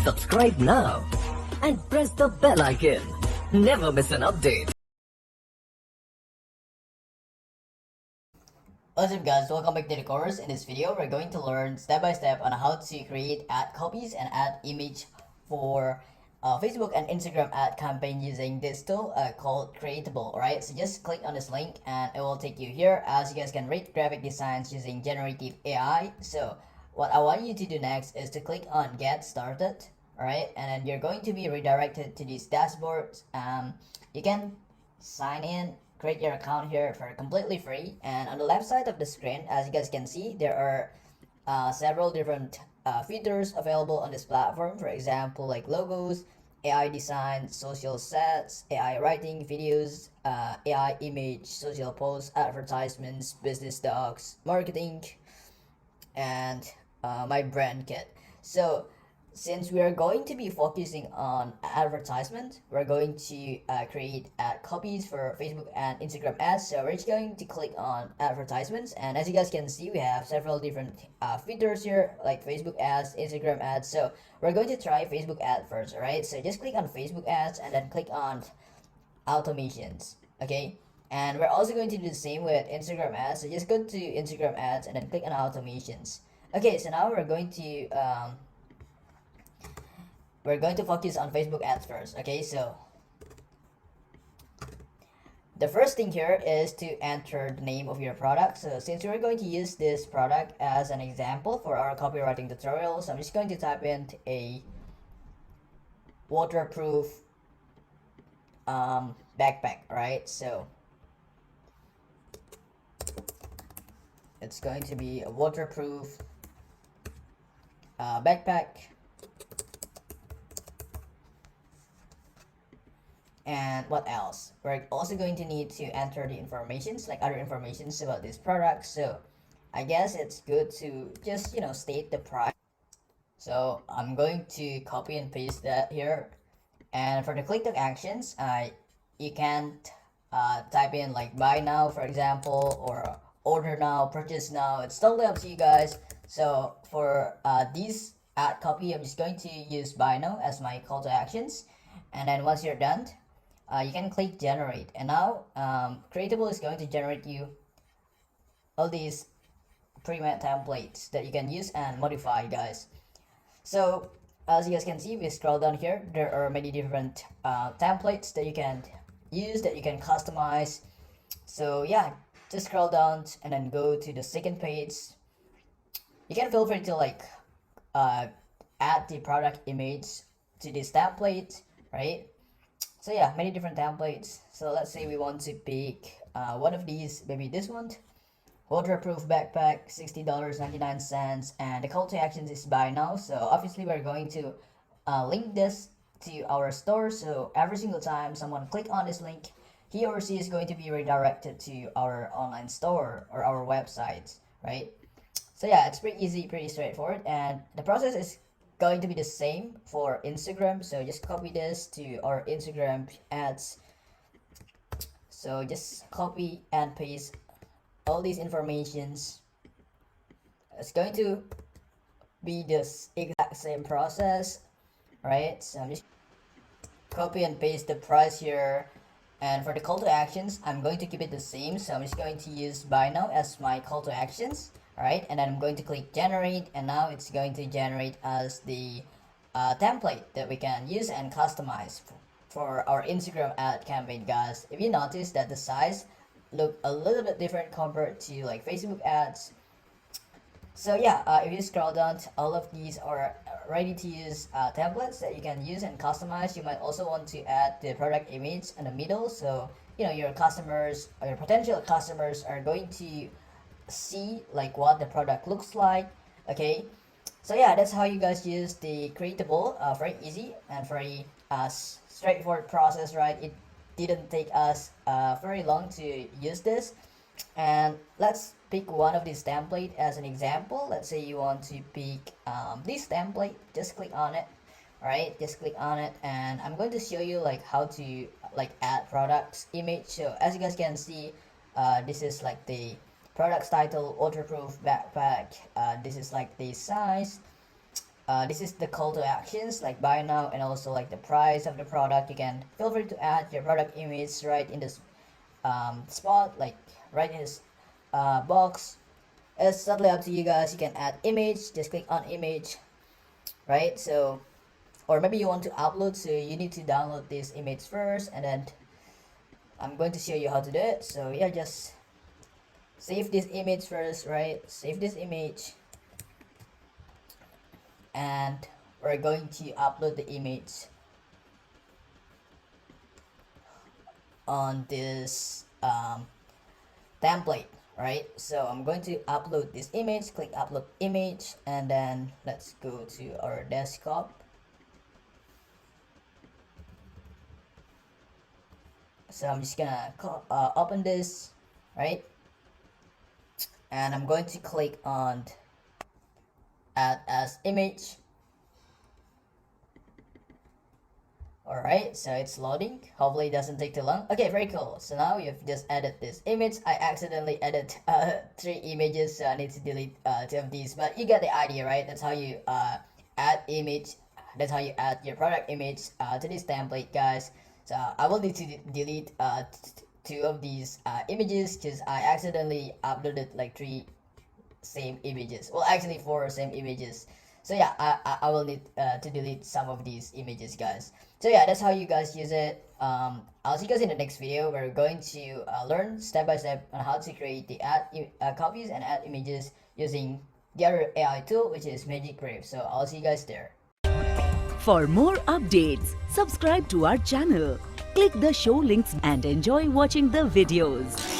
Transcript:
Subscribe now and press the bell icon. Never miss an update. What's up guys, welcome back to the course. In this video, we're going to learn step by step on how to create ad copies and ad image for Facebook and Instagram ad campaign using this tool called Creatable. Alright, so just click on this link and it will take you here as you guys can read graphic designs using generative AI. So what I want you to do next is to click on get started. Alright, and then you're going to be redirected to this dashboard. You can sign in, create your account here for completely free, and on the left side of the screen, as you guys can see, there are several different features available on this platform. For example, like logos, AI design, social sets, AI writing, videos, AI image, social posts, advertisements, business docs, marketing, and my brand kit. So since we are going to be focusing on advertisement, we're going to create ad copies for Facebook and Instagram ads. So we're just going to click on advertisements, and as you guys can see, we have several different features here, like Facebook ads, Instagram ads. So we're going to try Facebook ad first. All right, so just click on Facebook ads and then click on automations. Okay, and we're also going to do the same with Instagram ads. So just go to Instagram ads and then click on automations. Okay, so now we're going to focus on Facebook ads first. Okay, so the first thing here is to enter the name of your product. So since we're going to use this product as an example for our copywriting tutorial, so I'm just going to type in a waterproof backpack. Right, so it's going to be a waterproof backpack. And what else? We're also going to need to enter the informations, like other informations about this product. So I guess it's good to just, state the price. So I'm going to copy and paste that here. And for the click to actions, you can type in like buy now, for example, or order now, purchase now. It's totally up to you guys. So for this ad copy, I'm just going to use buy now as my call to actions. And then once you're done, you can click generate, and now Creatable is going to generate you all these pre-made templates that you can use and modify, guys. So as you guys can see, we scroll down here, there are many different templates that you can use, that you can customize. So yeah, just scroll down and then go to the second page. You can feel free to add the product image to this template, right? So yeah, many different templates. So let's say we want to pick one of these, maybe this one, waterproof backpack, $60.99, and the call to actions is buy now. So obviously we're going to link this to our store. So every single time someone click on this link, he or she is going to be redirected to our online store or our website, right? So yeah, it's pretty easy, pretty straightforward, and the process is going to be the same for Instagram. So just copy this to our Instagram ads. So just copy and paste all these informations. It's going to be this exact same process, right? So I'm just copy and paste the price here, and for the call to actions, I'm going to keep it the same. So I'm just going to use buy now as my call to actions. Alright, and then I'm going to click generate, and now it's going to generate us the template that we can use and customize for our Instagram ad campaign, guys. If you notice that the size look a little bit different compared to like Facebook ads. So yeah, if you scroll down, all of these are ready to use templates that you can use and customize. You might also want to add the product image in the middle, so your customers or your potential customers are going to see like what the product looks like. Okay, so yeah, that's how you guys use the Creatable. Very easy and very straightforward process, right? It didn't take us very long to use this. And let's pick one of these template as an example. Let's say you want to pick this template. Just click on it. All right, just click on it, and I'm going to show you like how to add products image. So as you guys can see, this is like the product's title, waterproof backpack. This is like the size, this is the call to actions like buy now, and also like the price of the product. You can feel free to add your product image right in this spot, like right in this box. It's totally up to you guys. You can add image, just click on image, right? So, or maybe you want to upload, so you need to download this image first, and then I'm going to show you how to do it. So yeah, just save this image first, right? Save this image, and we're going to upload the image on this template, right? So I'm going to upload this image, click upload image, and then let's go to our desktop. So I'm just gonna open this, right? And I'm going to click on add as image. Alright, so it's loading. Hopefully it doesn't take too long. Okay, very cool. So now you've just added this image. I accidentally added 3 images, so I need to delete 2 of these. But you get the idea, right? That's how you add image. That's how you add your product image to this template, guys. So I will need to delete 2 of these images because I accidentally uploaded like 3 same images. Well, actually 4 same images. So yeah, I will need to delete some of these images, guys. So yeah, that's how you guys use it. I'll see you guys in the next video. We're going to learn step by step on how to create the ad copies and add images using the other AI tool, which is Magic Grave. So I'll see you guys there. For more updates, subscribe to our channel, click the show links and enjoy watching the videos.